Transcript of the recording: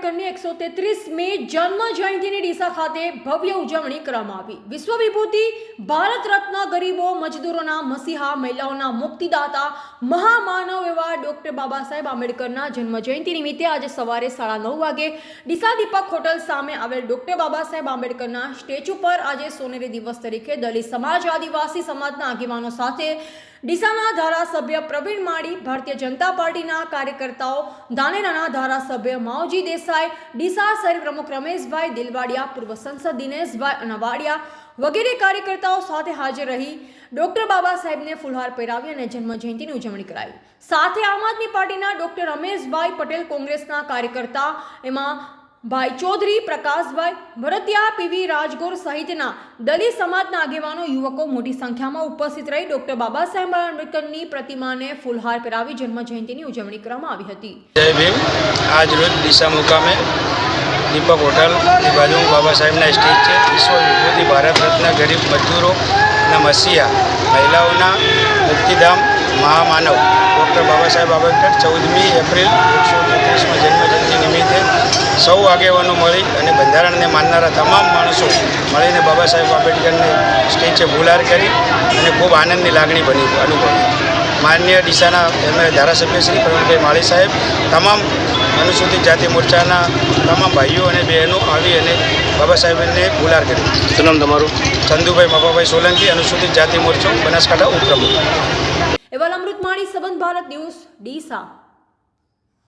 આંબેડકરની 133મી જન્મ જયંતિની ડીસા ખાતે ભવ્ય ઉજવણી કરવામાં આવી। વિશ્વ વિભૂતિ ભારત રત્ન ગરીબો મજદૂરોના મસીહા મહિલાઓના મુક્તિદાતા મહામાનવ એવા ડોક્ટર બાબા સાહેબ આંબેડકરના જન્મ જયંતિ નિમિત્તે આજે સવારે 9:30 વાગે ડીસા દીપક હોટલ સામે આવેલ ડોક્ટર બાબા સાહેબ આંબેડકરના સ્ટેચ્યુ પર આજે સોનેરી દિવસ તરીકે દલિત સમાજ આદિવાસી સમાજના આગેવાનો સાથે ડીસાના ધારાસભ્ય પ્રવીણ માળી, ભારતીય જનતા પાર્ટીના કાર્યકર્તાઓ, ધાનેરાના ધારાસભ્ય માવજી દેસાઈ, ડીસા શહેર પ્રમુખ રમેશભાઈ દિલવાડિયા, પૂર્વ સંસદ દિનેશભાઈ અનાવાડિયા વગેરે કાર્યકર્તાઓ સાથે હાજર રહી ડોક્ટર બાબા સાહેબને ફૂલહાર પહેરાવી અને જન્મ જયંતિની ઉજવણી કરાવી। સાથે આમ આદમી પાર્ટીના ડોક્ટર રમેશભાઈ પટેલ, કોંગ્રેસના કાર્યકર્તા એમાં ભાઈ ચૌધરી, પ્રકાશભાઈ ભરતિયા, પીવી રાજગોર સહિતના દલિત સમાજના આગેવાનો, યુવકો મોટી સંખ્યામાં ઉપસ્થિત રહી ડોક્ટર બાબા સાહેબ આંબેડકરની પ્રતિમાને ફૂલહાર પહેરાવી જન્મ જયંતિની ઉજવણી કરવામાં આવી હતી। જય ભીમ। આજ રોજ ડીસા મુકામે દીપક હોટલ બાજુ બાબા સાહેબના સ્ટેજ છે। વિશ્વ વિભૂતિ ભારત રત્ન ગરીબ મજદૂરોના મસીહા મહિલાઓના મુક્તિધામ મહામાનવ ડૉક્ટર બાબા સાહેબ આંબેડકર 14મી એપ્રિલ 133માં જન્મજયંતિ નિમિત્તે સૌ આગેવાનો મળી અને બંધારણને માનનારા તમામ માણસો મળીને બાબા સાહેબ આંબેડકરને સ્ટેજે ફૂલહાર કરી અને ખૂબ આનંદની લાગણી અનુભવી। માન્ય ડીસાના ધારાસભ્ય શ્રી પ્રવીણભાઈ માળી સાહેબ, તમામ અનુસૂચિત જાતિ મોરચાના તમામ ભાઈઓ અને બહેનો આવી અને બાબા સાહેબને ફૂલહાર કરી। શું નામ તમારું? ચંદુભાઈ મફાભાઈ સોલંકી, અનુસૂચિત જાતિ મોરચો, બનાસકાંઠા ઉપપ્રમુખ। એવા અમૃત માળી, સંબંધ ભારત ન્યૂઝ, ડીસા।